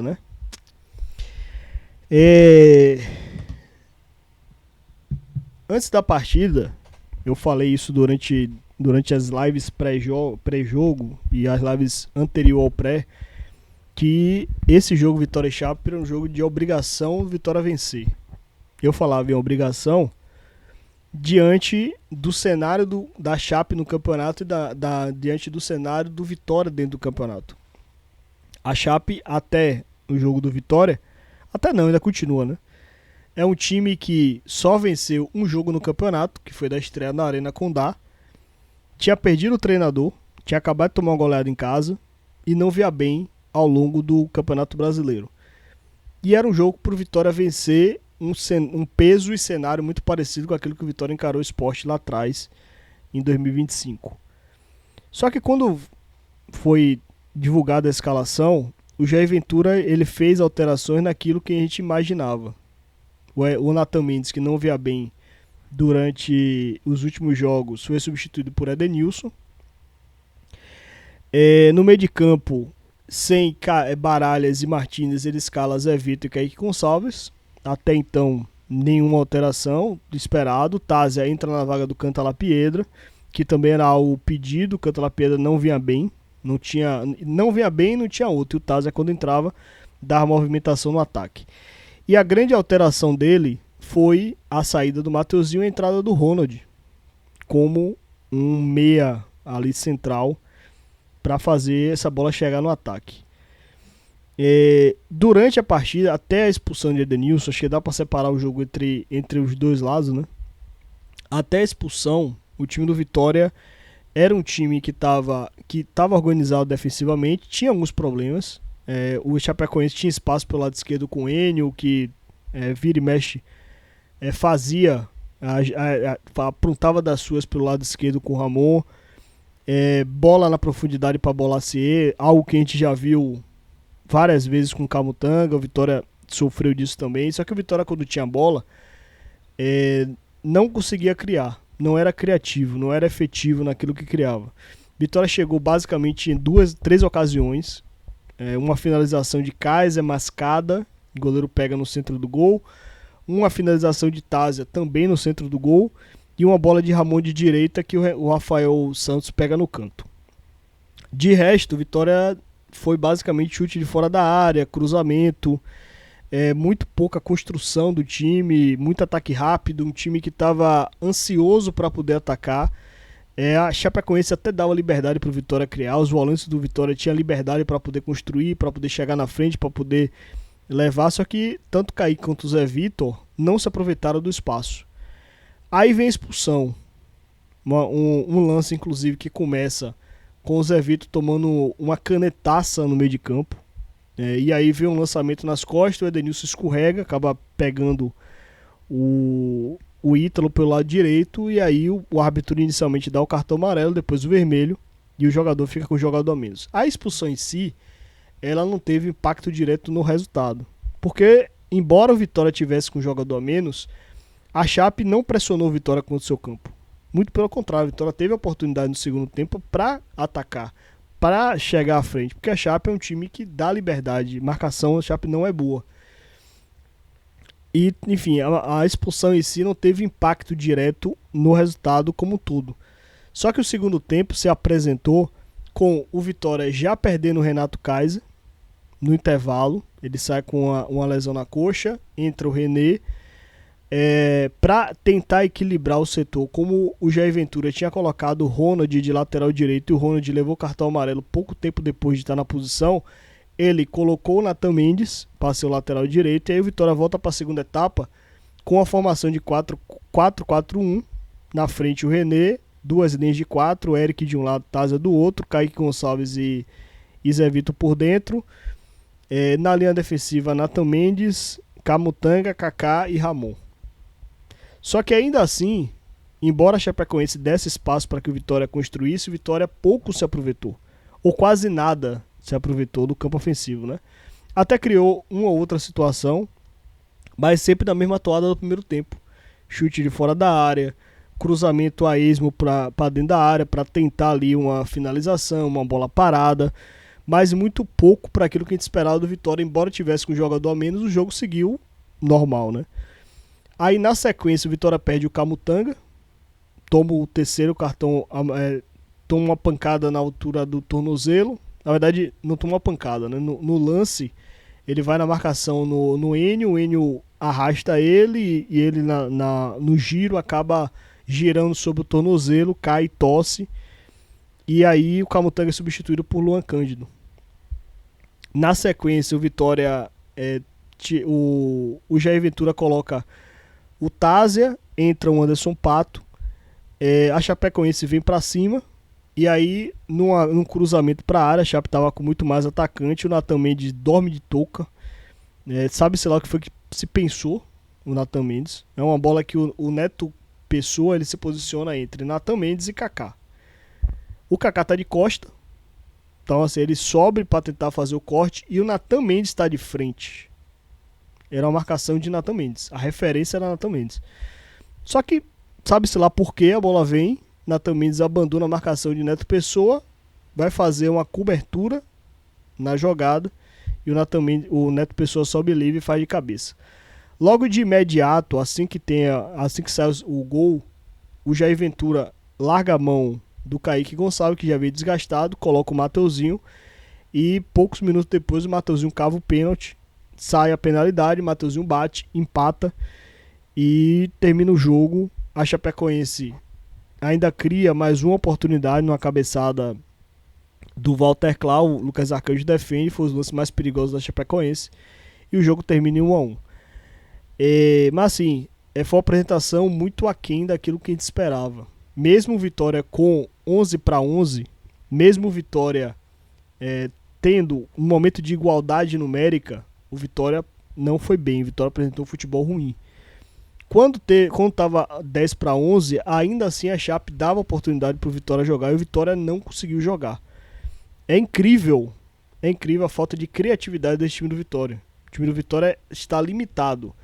né? É... Antes da partida, eu falei isso durante as lives pré-jogo e as lives anterior ao pré, que esse jogo Vitória e Chape era um jogo de obrigação Vitória vencer. Eu falava em obrigação diante do cenário da Chape no campeonato e diante do cenário do Vitória dentro do campeonato. A Chape, até o jogo do Vitória, até não, ainda continua, né? É um time que só venceu um jogo no campeonato, que foi da estreia na Arena Condá. Tinha perdido o treinador, tinha acabado de tomar uma goleada em casa e não via bem ao longo do Campeonato Brasileiro. E era um jogo para o Vitória vencer um peso e cenário muito parecido com aquilo que o Vitória encarou o Sport lá atrás, em 2025. Só que quando foi divulgada a escalação, o Jair Ventura ele fez alterações naquilo que a gente imaginava. O Nathan Mendes, que não via bem durante os últimos jogos, foi substituído por Edenilson. No meio de campo, sem Baralhas e Martínez, ele escala Zé Vitor e Kaique Gonçalves. Até então, nenhuma alteração esperado. Tázia entra na vaga do Cantalapiedra, que também era o pedido. O Cantalapiedra não vinha bem, não vinha bem e não tinha outro. E o Tázia, quando entrava, dava movimentação no ataque. E a grande alteração dele foi a saída do Mateuzinho e a entrada do Ronald como um meia ali central para fazer essa bola chegar no ataque. Durante a partida, até a expulsão de Edenilson, acho que dá para separar o jogo entre os dois lados, né? Até a expulsão, o time do Vitória era um time que estava organizado defensivamente, tinha alguns problemas. O Chapecoense tinha espaço pelo lado esquerdo com o Enio, que vira e mexe, fazia, aprontava das suas pelo lado esquerdo com o Ramon, bola na profundidade para Bolacier, algo que a gente já viu várias vezes com o Camutanga. O Vitória sofreu disso também, só que o Vitória, quando tinha bola, não conseguia criar, não era criativo, não era efetivo naquilo que criava. Vitória chegou basicamente em 3 ocasiões. Uma finalização de Kaiser mascada, o goleiro pega no centro do gol. Uma finalização de Tázia também no centro do gol. E uma bola de Ramon de direita que o Rafael Santos pega no canto. De resto, Vitória foi basicamente chute de fora da área, cruzamento, muito pouca construção do time, muito ataque rápido, um time que estava ansioso para poder atacar. A Chapecoense até dava liberdade para o Vitória criar, os volantes do Vitória tinham liberdade para poder construir, para poder chegar na frente, para poder levar, só que tanto Kaique quanto o Zé Vitor não se aproveitaram do espaço. Aí vem a expulsão, um lance inclusive que começa com o Zé Vitor tomando uma canetaça no meio de campo, e aí vem um lançamento nas costas, o Edenilson escorrega, acaba pegando o Ítalo pelo lado direito, e aí o árbitro inicialmente dá o cartão amarelo, depois o vermelho, e o jogador fica com o jogador a menos. A expulsão em si, ela não teve impacto direto no resultado, porque embora o Vitória tivesse com o jogador a menos, a Chape não pressionou o Vitória contra o seu campo. Muito pelo contrário, a Vitória teve a oportunidade no segundo tempo para atacar, para chegar à frente, porque a Chape é um time que dá liberdade, marcação a Chape não é boa. E, enfim, a expulsão em si não teve impacto direto no resultado como um todo. Só que o segundo tempo se apresentou com o Vitória já perdendo o Renato Kaiser no intervalo. Ele sai com uma lesão na coxa, entra o René, para tentar equilibrar o setor. Como o Jair Ventura tinha colocado o Ronald de lateral direito e o Ronald levou cartão amarelo pouco tempo depois de estar na posição, ele colocou o Nathan Mendes para ser o lateral direito, e aí o Vitória volta para a segunda etapa com a formação de 4-4-1. Na frente o René, 2 linhas de 4, o Eric de um lado, Tázia do outro, Kaique Gonçalves e Zé Vitor por dentro. Na linha defensiva, Nathan Mendes, Camutanga, Kaká e Ramon. Só que ainda assim, embora a Chapecoense desse espaço para que o Vitória construísse, o Vitória pouco se aproveitou, ou quase nada se aproveitou do campo ofensivo, né? Até criou uma ou outra situação, mas sempre da mesma toada do primeiro tempo. Chute de fora da área, cruzamento a esmo para dentro da área, para tentar ali uma finalização, uma bola parada. mas muito pouco para aquilo que a gente esperava do Vitória. Embora tivesse com um jogador a menos, o jogo seguiu normal, né? Aí na sequência o Vitória perde o Camutanga, toma o terceiro cartão, toma uma pancada na altura do tornozelo. Na verdade, não toma uma pancada, né? No lance, ele vai na marcação no Enio, o Enio arrasta ele e ele no giro acaba girando sobre o tornozelo, cai e tosse. E aí o Camutanga é substituído por Luan Cândido. Na sequência, o Vitória, o Jair Ventura coloca o Tásia, entra o Anderson Pato, a Chapecoense vem pra cima, e aí num cruzamento pra área, a Chape tava com muito mais atacante, o Natan Mendes dorme de touca, sabe-se lá o que foi que se pensou, o Natan Mendes. É uma bola que o Neto Pessoa, ele se posiciona entre Natan Mendes e Kaká. O Kaká tá de costa, então assim, ele sobe para tentar fazer o corte, e o Natan Mendes está de frente. Era uma marcação de Natan Mendes, a referência era Natan Mendes. Só que, sabe-se lá por que a bola vem, Natan Mendes abandona a marcação de Neto Pessoa, vai fazer uma cobertura na jogada, e o Neto Pessoa sobe livre e faz de cabeça. Logo de imediato, assim que sai o gol, o Jair Ventura larga a mão do Kaique Gonçalves, que já veio desgastado, coloca o Mateuzinho, e poucos minutos depois o Mateuzinho cava o pênalti, sai a penalidade, o Mateuzinho bate, empata e termina o jogo. A Chapecoense ainda cria mais uma oportunidade numa cabeçada do Walter Clau, o Lucas Arcanjo defende, foi os lances mais perigosos da Chapecoense, e o jogo termina em 1-1. Mas assim, foi uma apresentação muito aquém daquilo que a gente esperava. Mesmo Vitória com 11-11, mesmo Vitória tendo um momento de igualdade numérica, o Vitória não foi bem, o Vitória apresentou um futebol ruim. Quando estava 10-11, ainda assim a Chape dava oportunidade para o Vitória jogar e o Vitória não conseguiu jogar. É incrível a falta de criatividade desse time do Vitória. O time do Vitória está limitado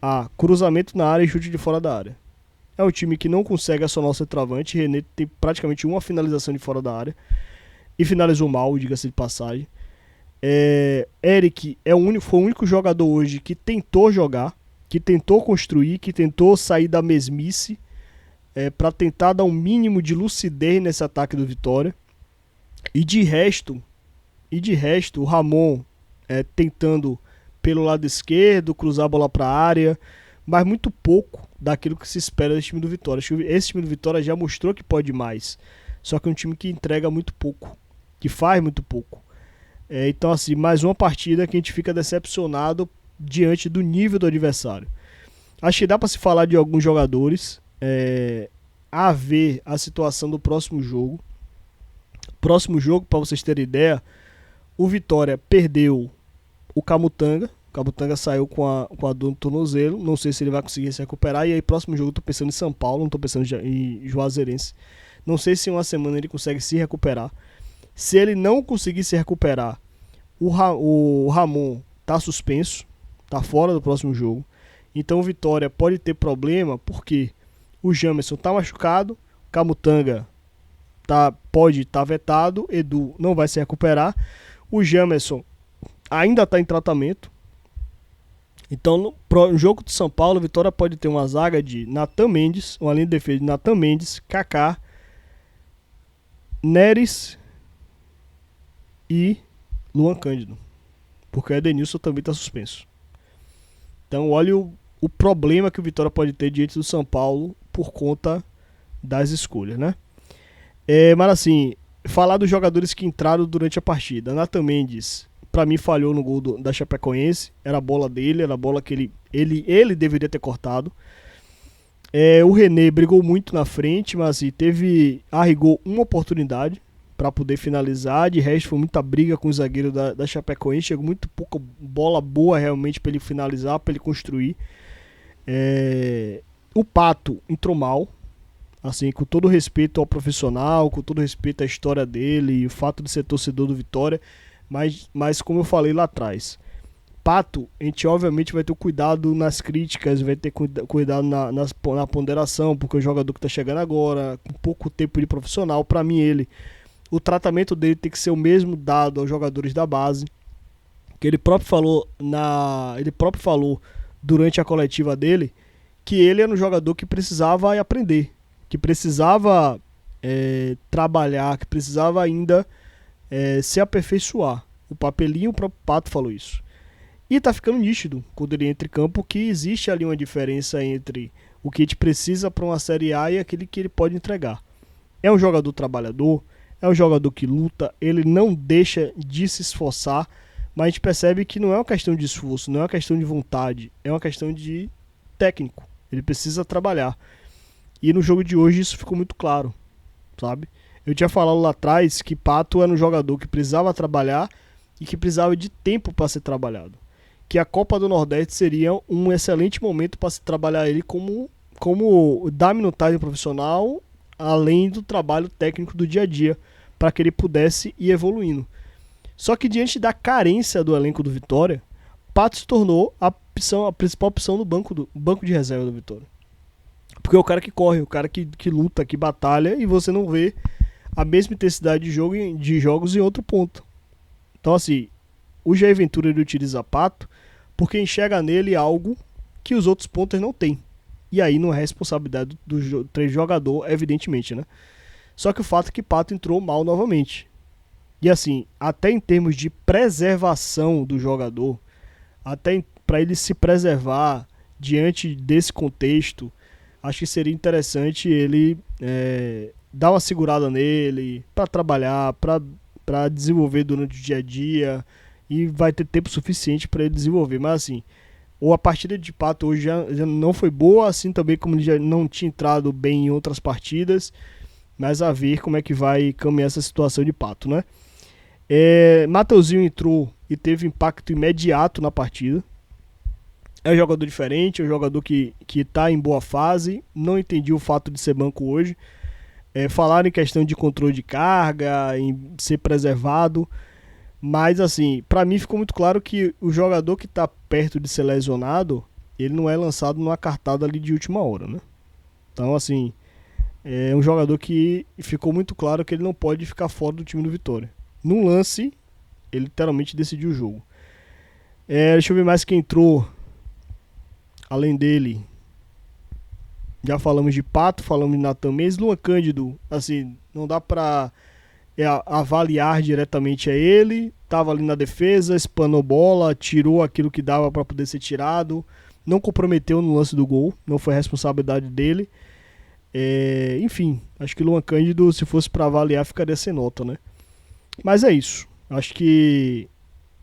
a cruzamento na área e chute de fora da área. É um time que não consegue acionar o centroavante. René tem praticamente uma finalização de fora da área e finalizou mal, diga-se de passagem. Eric foi o único jogador hoje que tentou jogar, que tentou construir, que tentou sair da mesmice para tentar dar um mínimo de lucidez nesse ataque do Vitória. E de resto, o Ramon tentando pelo lado esquerdo, cruzar a bola para a área, mas muito pouco daquilo que se espera desse time do Vitória. Esse time do Vitória já mostrou que pode mais, só que é um time que entrega muito pouco, que faz muito pouco. Então assim, mais uma partida que a gente fica decepcionado diante do nível do adversário. Acho que dá para se falar de alguns jogadores, a ver a situação do próximo jogo. Próximo jogo, para vocês terem ideia, o Vitória perdeu o Camutanga. O Camutanga saiu com a dor no tornozelo. Não sei se ele vai conseguir se recuperar. E aí, próximo jogo, eu tô pensando em São Paulo, não tô pensando em Juazeirense. Não sei se em uma semana ele consegue se recuperar. Se ele não conseguir se recuperar, o Ramon tá suspenso, tá fora do próximo jogo. Então o Vitória pode ter problema, porque o Jamerson tá machucado, o Camutanga pode estar vetado, Edu não vai se recuperar, o Jamerson ainda está em tratamento. Então no jogo de São Paulo, a Vitória pode ter uma zaga de Natan Mendes, uma linha de defesa de Natan Mendes, Kaká, Neres e Luan Cândido, porque o Edenilson também está suspenso. Então olha o problema que o Vitória pode ter diante do São Paulo por conta das escolhas, né? Mas assim, falar dos jogadores que entraram durante a partida. Natan Mendes, pra mim, falhou no gol da Chapecoense. Era a bola dele, era a bola que ele deveria ter cortado. O René brigou muito na frente, mas assim, arrigou uma oportunidade para poder finalizar. De resto, foi muita briga com o zagueiro da Chapecoense. Chegou muito pouca bola boa realmente para ele finalizar, para ele construir. O Pato entrou mal. Assim, com todo respeito ao profissional, com todo respeito à história dele e o fato de ser torcedor do Vitória, mas como eu falei lá atrás, Pato, a gente obviamente vai ter cuidado nas críticas, vai ter cuidado na ponderação, porque é um jogador que está chegando agora, com pouco tempo de profissional. Para mim ele o tratamento dele tem que ser o mesmo dado aos jogadores da base, que ele próprio falou durante a coletiva dele que ele era um jogador que precisava aprender, que precisava trabalhar, que precisava ainda se aperfeiçoar. O Papelinho, o próprio Pato falou isso. E tá ficando nítido, quando ele entra em campo, que existe ali uma diferença entre o que a gente precisa para uma Série A e aquele que ele pode entregar. É um jogador trabalhador, é um jogador que luta, ele não deixa de se esforçar, mas a gente percebe que não é uma questão de esforço, não é uma questão de vontade, é uma questão de técnico. Ele precisa trabalhar. E no jogo de hoje isso ficou muito claro, sabe? Eu tinha falado lá atrás que Pato era um jogador que precisava trabalhar e que precisava de tempo para ser trabalhado. Que a Copa do Nordeste seria um excelente momento para se trabalhar ele como dar minutagem profissional, além do trabalho técnico do dia a dia, para que ele pudesse ir evoluindo. Só que diante da carência do elenco do Vitória, Pato se tornou a principal opção do banco de reserva do Vitória. Porque é o cara que corre, o cara que luta, que batalha, e você não vê a mesma intensidade de jogos em outro ponto. Então assim, o Jair Ventura ele utiliza Pato porque enxerga nele algo que os outros pontos não têm. E aí não é responsabilidade do jogador, evidentemente, né? Só que o fato é que Pato entrou mal novamente. E assim, até em termos de preservação do jogador, até para ele se preservar diante desse contexto, acho que seria interessante ele dar uma segurada nele, para trabalhar, para desenvolver durante o dia a dia, e vai ter tempo suficiente para ele desenvolver. Mas assim, ou a partida de Pato hoje já não foi boa, assim também como ele já não tinha entrado bem em outras partidas, mas a ver como é que vai caminhar essa situação de Pato, né? Mateuzinho entrou e teve impacto imediato na partida. É um jogador diferente, é um jogador que tá em boa fase. Não entendi o fato de ser banco hoje. Falaram em questão de controle de carga, em ser preservado. Mas assim, pra mim ficou muito claro que o jogador que tá perto de ser lesionado, ele não é lançado numa cartada ali de última hora, né? Então assim, é um jogador que ficou muito claro que ele não pode ficar fora do time do Vitória. Num lance, ele literalmente decidiu o jogo. Deixa eu ver mais quem entrou. Além dele, já falamos de Pato, falamos de Natan Mendes. Luan Cândido, assim, não dá pra avaliar diretamente a ele. Tava ali na defesa, espanou bola, tirou aquilo que dava para poder ser tirado. Não comprometeu no lance do gol, não foi responsabilidade dele. Enfim, acho que Luan Cândido, se fosse para avaliar, ficaria sem nota, né? Mas é isso. Acho que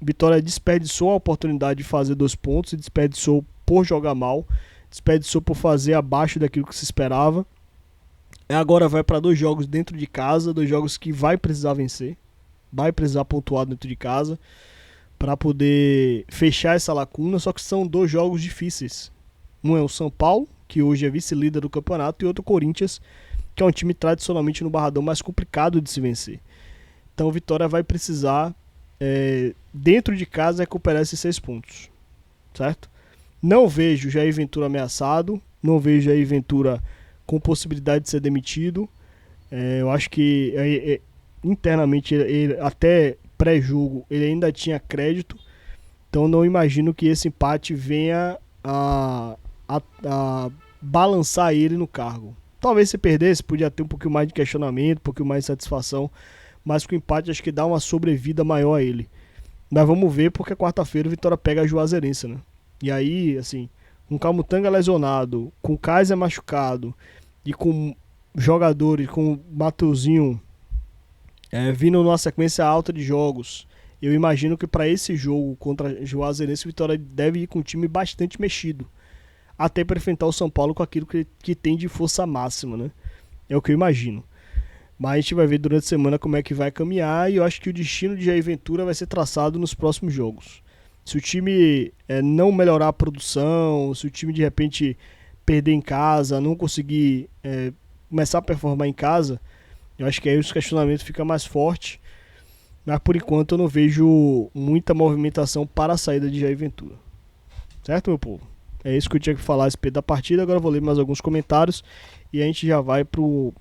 Vitória desperdiçou a oportunidade de fazer 2 pontos, e desperdiçou por jogar mal, desperdiçou por fazer abaixo daquilo que se esperava. Agora vai para 2 jogos dentro de casa, 2 jogos que vai precisar vencer, vai precisar pontuar dentro de casa para poder fechar essa lacuna. Só que são 2 jogos difíceis. Um é o São Paulo, que hoje é vice-líder do campeonato, e outro o Corinthians, que é um time tradicionalmente no Barradão mais complicado de se vencer. Então o Vitória vai precisar, dentro de casa, recuperar esses 6 pontos, certo? Não vejo Jair Ventura ameaçado, não vejo Jair Ventura com possibilidade de ser demitido. Eu acho que internamente, ele, até pré-jogo, ele ainda tinha crédito, então não imagino que esse empate venha a balançar ele no cargo. Talvez se perdesse, podia ter um pouquinho mais de questionamento, um pouquinho mais de satisfação, mas com o empate acho que dá uma sobrevida maior a ele. Mas vamos ver, porque quarta-feira o Vitória pega a Juazeirense, né? E aí, assim, com Camutanga lesionado, com Kaiser machucado e com jogadores, com Mateuzinho vindo numa sequência alta de jogos, eu imagino que para esse jogo contra Juazeirense o Vitória deve ir com um time bastante mexido, até para enfrentar o São Paulo com aquilo que tem de força máxima, né? É o que eu imagino. Mas a gente vai ver durante a semana como é que vai caminhar, e eu acho que o destino de Jair Ventura vai ser traçado nos próximos jogos. Se o time não melhorar a produção, se o time de repente perder em casa, não conseguir começar a performar em casa, eu acho que aí os questionamentos ficam mais fortes. Mas por enquanto eu não vejo muita movimentação para a saída de Jair Ventura. Certo, meu povo? É isso que eu tinha que falar a respeito da partida. Agora eu vou ler mais alguns comentários e a gente já vai pro